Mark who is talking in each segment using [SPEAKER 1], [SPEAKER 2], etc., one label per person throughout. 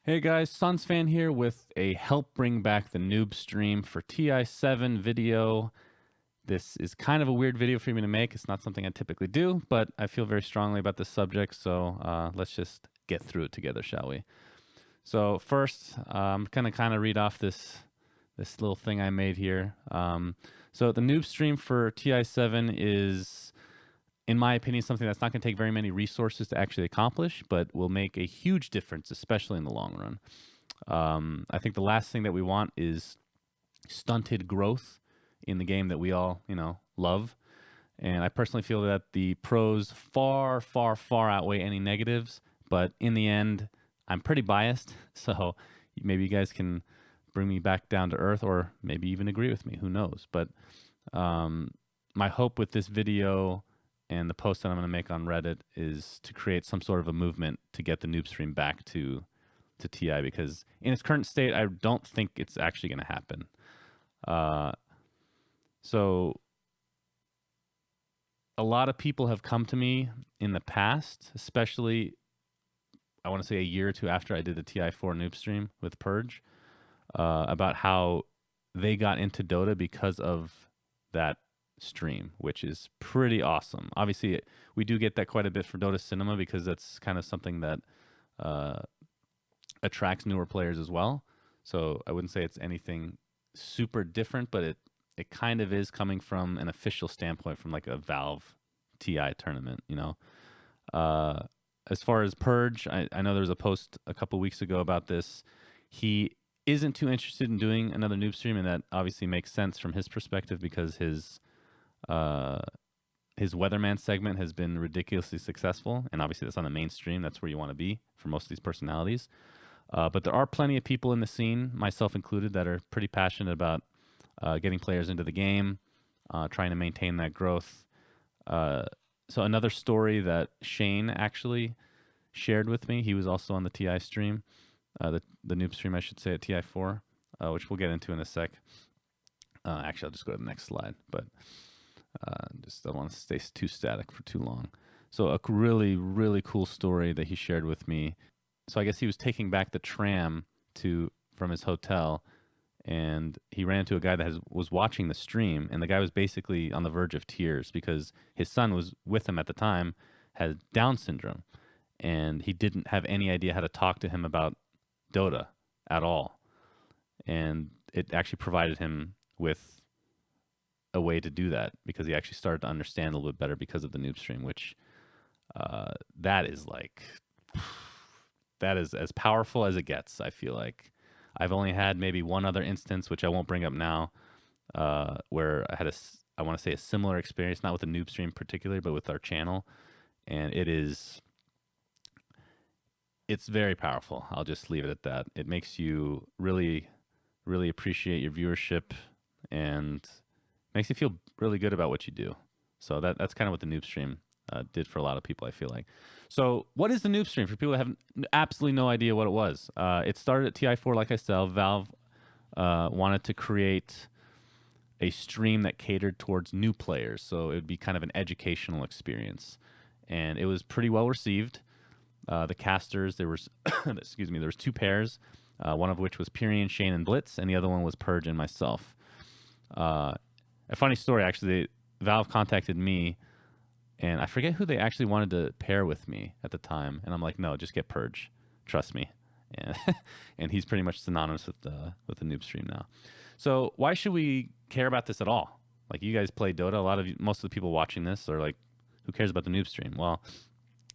[SPEAKER 1] Hey guys, SunsFan here with a help bring back the noob stream for TI7 video. This is kind of a weird video for me to make. It's not something I typically do, but I feel very strongly about this subject, so let's just get through it together, shall we? So first, I'm gonna kind of read off this little thing I made here. So the noob stream for TI7 is, in my opinion, something that's not going to take very many resources to actually accomplish, but will make a huge difference, especially in the long run. I think the last thing that we want is stunted growth in the game that we all, love. And I personally feel that the pros far, far, far outweigh any negatives. But in the end, I'm pretty biased. So maybe you guys can bring me back down to earth, or maybe even agree with me. Who knows? But my hope with this video and the post that I'm going to make on Reddit is to create some sort of a movement to get the noob stream back to TI, because in its current state, I don't think it's actually going to happen. So a lot of people have come to me in the past, especially I want to say a year or two after I did the TI4 noob stream with Purge, about how they got into Dota because of that stream, which is pretty awesome. Obviously, we do get that quite a bit for Dota Cinema because that's kind of something that attracts newer players as well. So I wouldn't say it's anything super different, but it kind of is coming from an official standpoint from like a Valve TI tournament, As far as Purge, I know there was a post a couple weeks ago about this. He isn't too interested in doing another noob stream, and that obviously makes sense from his perspective because his weatherman segment has been ridiculously successful, and obviously that's on the mainstream. That's where you want to be for most of these personalities. But there are plenty of people in the scene, myself included, that are pretty passionate about getting players into the game, trying to maintain that growth. So another story that Shane actually shared with me, he was also on the TI stream, the noob stream, I should say, at TI4, which we'll get into in a sec. Actually, I'll just go to the next slide, but just don't want to stay too static for too long. So a really, really cool story that he shared with me. So I guess he was taking back the tram from his hotel, and he ran into a guy that was watching the stream, and the guy was basically on the verge of tears because his son was with him at the time, had Down syndrome, and he didn't have any idea how to talk to him about Dota at all. And it actually provided him with a way to do that because he actually started to understand a little bit better because of the noob stream, which that is as powerful as it gets. I feel like I've only had maybe one other instance, which I won't bring up now, where I had I want to say a similar experience, not with the noob stream particularly, but with our channel. And it's very powerful. I'll just leave it at that. It makes you really, really appreciate your viewership and makes you feel really good about what you do. So that's kind of what the noob stream did for a lot of people, I feel like. So what is the noob stream for people that have absolutely no idea what it was? It started at TI4, like I said. Valve wanted to create a stream that catered towards new players. So it would be kind of an educational experience. And it was pretty well received. The casters, there was, excuse me, there was two pairs, one of which was Pyrian, Shane, and Blitz, and the other one was Purge and myself. A funny story, actually, Valve contacted me, and I forget who they actually wanted to pair with me at the time, and I'm like, no, just get Purge, trust me. And he's pretty much synonymous with the noob stream now. So why should we care about this at all? Like, you guys play Dota. Most of the people watching this are like, who cares about the noob stream? Well,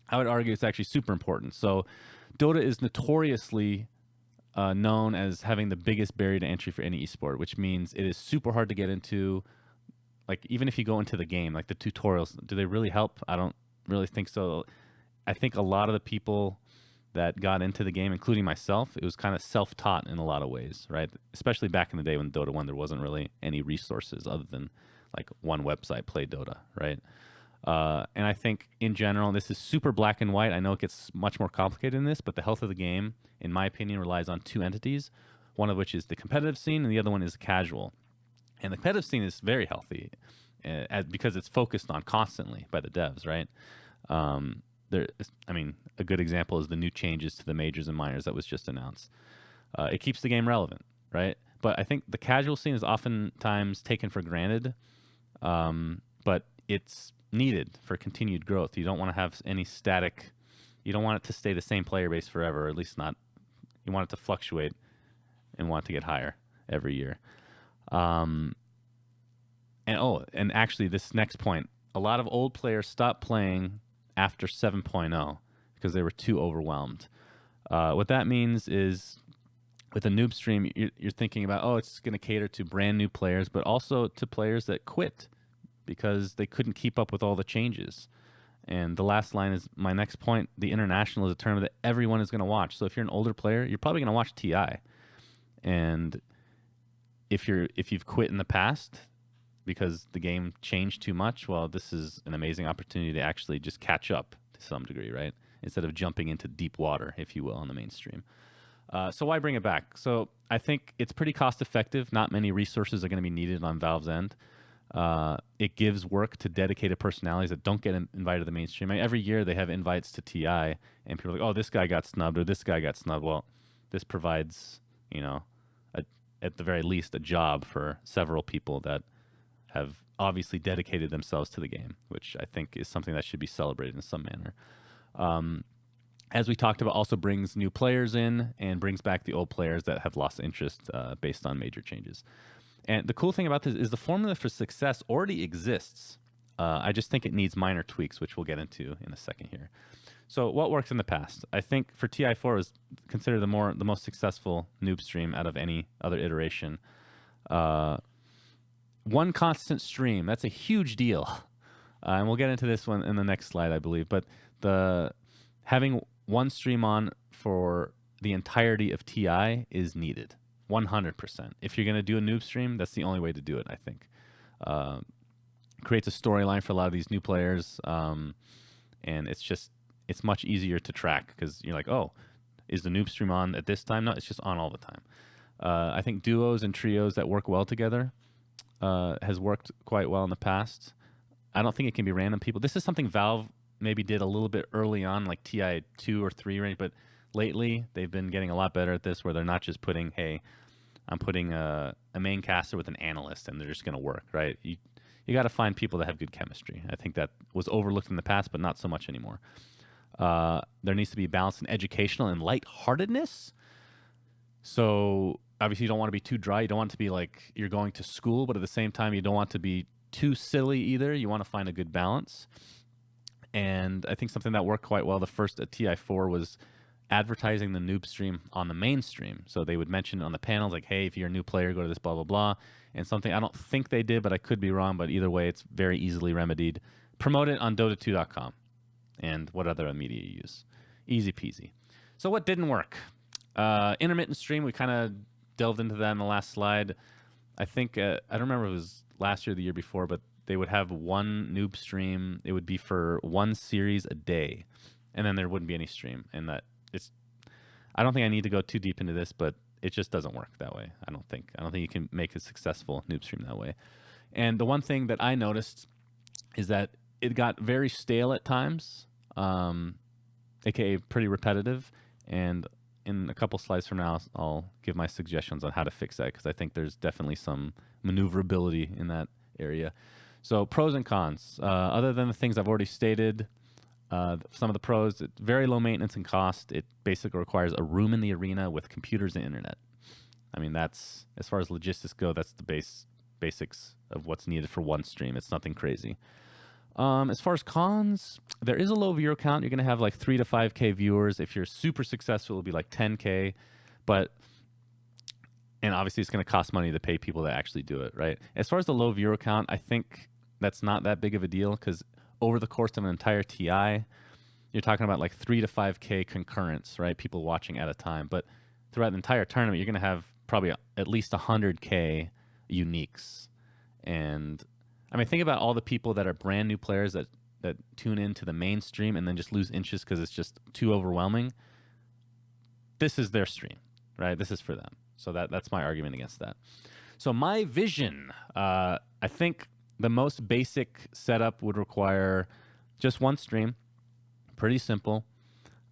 [SPEAKER 1] I would argue it's actually super important. So Dota is notoriously known as having the biggest barrier to entry for any esport, which means it is super hard to get into. Like, even if you go into the game, like the tutorials, do they really help? I don't really think so. I think a lot of the people that got into the game, including myself, it was kind of self-taught in a lot of ways, right? Especially back in the day when Dota 1, there wasn't really any resources other than like one website, Play Dota, right? And I think in general, this is super black and white. I know it gets much more complicated than this, but the health of the game, in my opinion, relies on two entities, one of which is the competitive scene and the other one is casual. And the competitive scene is very healthy because it's focused on constantly by the devs, right? I mean, a good example is the new changes to the majors and minors that was just announced. It keeps the game relevant, right? But I think the casual scene is oftentimes taken for granted, but it's needed for continued growth. You don't want to have any static. You don't want it to stay the same player base forever, or at least not. You want it to fluctuate and want it to get higher every year. And actually, this next point, a lot of old players stopped playing after 7.0 because they were too overwhelmed. What that means is, with a noob stream, you're thinking about, oh, it's going to cater to brand new players, but also to players that quit because they couldn't keep up with all the changes. And the last line is my next point. The international is a tournament that everyone is going to watch. So if you're an older player, you're probably going to watch TI. And if you've quit in the past because the game changed too much, well, this is an amazing opportunity to actually just catch up to some degree, right? Instead of jumping into deep water, if you will, on the mainstream. So why bring it back? So I think it's pretty cost effective. Not many resources are going to be needed on Valve's end. It gives work to dedicated personalities that don't get invited to the mainstream. I mean, every year they have invites to TI, and people are like, oh, this guy got snubbed or this guy got snubbed. Well, this provides, at the very least, a job for several people that have obviously dedicated themselves to the game, which I think is something that should be celebrated in some manner. As we talked about, also brings new players in and brings back the old players that have lost interest based on major changes. And the cool thing about this is the formula for success already exists. I just think it needs minor tweaks, which we'll get into in a second here. So what worked in the past? I think for TI4 was considered the most successful noob stream out of any other iteration. One constant stream, that's a huge deal. And we'll get into this one in the next slide, I believe. But having one stream on for the entirety of TI is needed, 100%. If you're going to do a noob stream, that's the only way to do it, I think. Creates a storyline for a lot of these new players, and it's much easier to track because you're like, oh, is the noob stream on at this time? No, it's just on all the time. I think duos and trios that work well together has worked quite well in the past. I don't think it can be random people. This is something Valve maybe did a little bit early on, like TI 2 or 3 range, but lately they've been getting a lot better at this, where they're not just putting, hey, I'm putting a main caster with an analyst and they're just going to work, right? You got to find people that have good chemistry. I think that was overlooked in the past, but not so much anymore. There needs to be balance in educational and lightheartedness. So obviously you don't want to be too dry. You don't want it to be like you're going to school, but at the same time you don't want to be too silly either. You want to find a good balance. And I think something that worked quite well the first at TI4 was advertising the noob stream on the mainstream. So they would mention on the panels like, hey, if you're a new player, go to this, blah, blah, blah. And something I don't think they did, but I could be wrong. But either way, it's very easily remedied. Promote it on Dota2.com and what other media you use. Easy peasy. So what didn't work? Intermittent stream, we kind of delved into that in the last slide. I think, I don't remember if it was last year or the year before, but they would have one noob stream. It would be for one series a day, and then there wouldn't be any stream. And I don't think I need to go too deep into this, but it just doesn't work that way. I don't think you can make a successful noob stream that way. And the one thing that I noticed is that it got very stale at times, aka pretty repetitive. And in a couple slides from now, I'll give my suggestions on how to fix that, because I think there's definitely some maneuverability in that area. So pros and cons. Other than the things I've already stated, some of the pros, it's very low maintenance and cost. It basically requires a room in the arena with computers and internet. I mean, that's, as far as logistics go, that's the basics of what's needed for one stream. It's nothing crazy. As far as cons, there is a low viewer count. You're going to have like 3 to 5K viewers. If you're super successful, it'll be like 10K. And obviously it's going to cost money to pay people that actually do it, right? As far as the low viewer count, I think that's not that big of a deal, because over the course of an entire TI, you're talking about like 3 to 5K concurrents, right? People watching at a time. But throughout the entire tournament, you're going to have probably at least 100K uniques. And I mean, think about all the people that are brand new players that tune into the mainstream and then just lose interest because it's just too overwhelming. This is their stream, right? This is for them. So that's my argument against that. So my vision, I think the most basic setup would require just one stream, Pretty simple.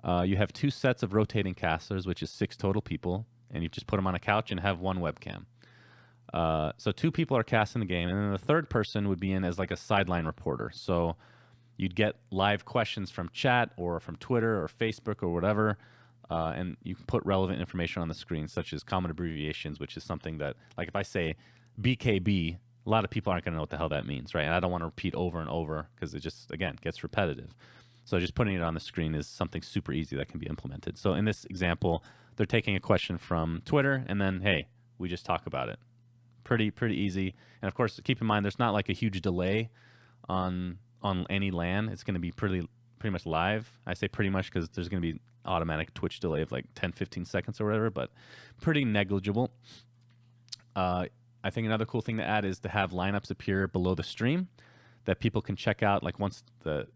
[SPEAKER 1] You have 2 sets of rotating casters, which is 6 total people, and you just put them on a couch and have 1 webcam. So 2 people are casting the game, and then the third person would be in as like a sideline reporter. So you'd get live questions from chat or from Twitter or Facebook or whatever, and you can put relevant information on the screen, such as common abbreviations, which is something that, like if I say BKB, a lot of people aren't going to know what the hell that means, right? And I don't want to repeat over and over because it just, again, gets repetitive. So just putting it on the screen is something super easy that can be implemented. So in this example, they're taking a question from Twitter, and then, hey, we just talk about it. Pretty easy. And of course, keep in mind, there's not like a huge delay on any LAN. It's going to be pretty much live. I say pretty much because there's going to be automatic Twitch delay of like 10-15 seconds or whatever, but pretty negligible. I think another cool thing to add is to have lineups appear below the stream that people can check out like once the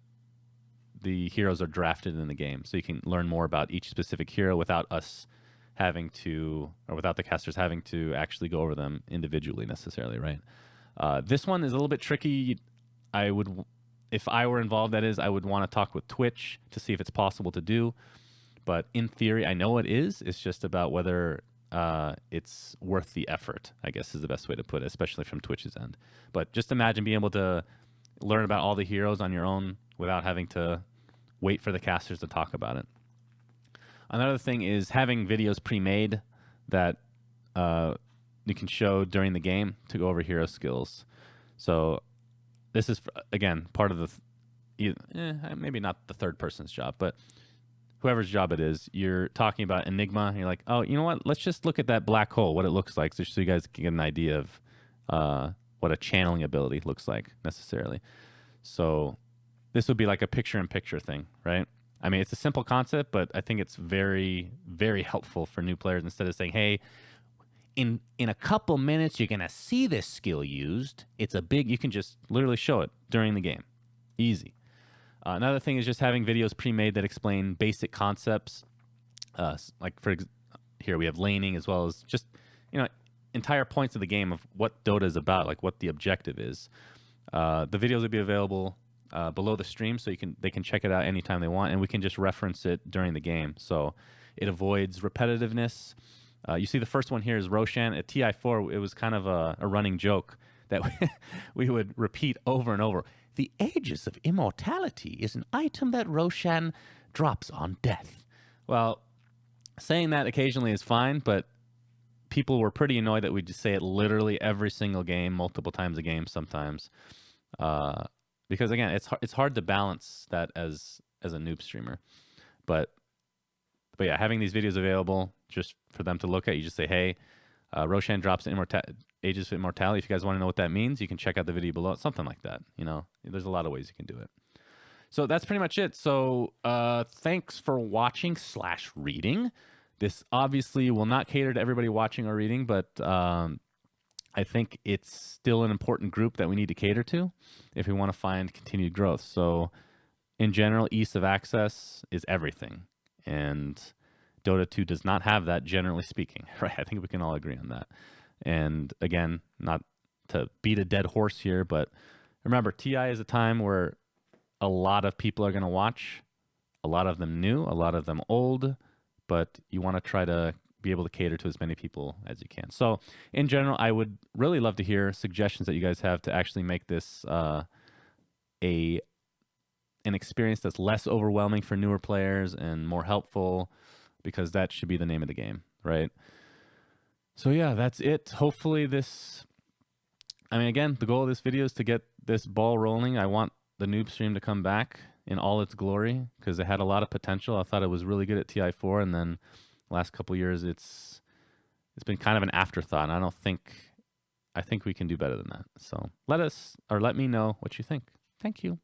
[SPEAKER 1] heroes are drafted in the game. So you can learn more about each specific hero without us having to, or without the casters having to actually go over them individually necessarily, right? This one is a little bit tricky. If I were involved, that is, I would want to talk with Twitch to see if it's possible to do. But in theory, I know it is. It's just about whether it's worth the effort, I guess is the best way to put it, especially from Twitch's end. But just imagine being able to learn about all the heroes on your own without having to wait for the casters to talk about it. Another thing is having videos pre-made that you can show during the game to go over hero skills. So this is, again, part of the, maybe not the third person's job, but whoever's job it is. You're talking about Enigma, and you're like, oh, you know what? Let's just look at that black hole, what it looks like, so you guys can get an idea of what a channeling ability looks like necessarily. So this would be like a picture-in-picture thing, right? I mean, it's a simple concept, but I think it's very, very helpful for new players. Instead of saying, hey, in a couple minutes, you're going to see this skill used. You can just literally show it during the game. Easy. Another thing is just having videos pre-made that explain basic concepts. Like here we have laning, as well as just, entire points of the game of what Dota is about, like what the objective is. The videos will be available below the stream, so they can check it out anytime they want, and we can just reference it during the game. So it avoids repetitiveness. You see the first one here is Roshan. At TI4, it was kind of a running joke that we would repeat over and over. The Aegis of Immortality is an item that Roshan drops on death. Well, saying that occasionally is fine, but people were pretty annoyed that we just say it literally every single game, multiple times a game sometimes. Because again, it's hard to balance that as a noob streamer. But yeah, having these videos available just for them to look at, you just say, hey, Roshan drops Aegis of Immortality. If you guys want to know what that means, you can check out the video below. Something like that. There's a lot of ways you can do it. So that's pretty much it. So thanks for watching / reading. This obviously will not cater to everybody watching or reading, but I think it's still an important group that we need to cater to if we want to find continued growth. So in general, ease of access is everything. And Dota 2 does not have that, generally speaking, right? I think we can all agree on that. And again, not to beat a dead horse here, but remember, TI is a time where a lot of people are going to watch, a lot of them new, a lot of them old, but you want to try to be able to cater to as many people as you can. So in general, I would really love to hear suggestions that you guys have to actually make this an experience that's less overwhelming for newer players and more helpful, because that should be the name of the game, right? So yeah, that's it. Hopefully again, the goal of this video is to get this ball rolling. I want the noob stream to come back in all its glory, because it had a lot of potential. I thought it was really good at TI4, and then last couple years it's been kind of an afterthought. And I think we can do better than that. So let me know what you think. Thank you.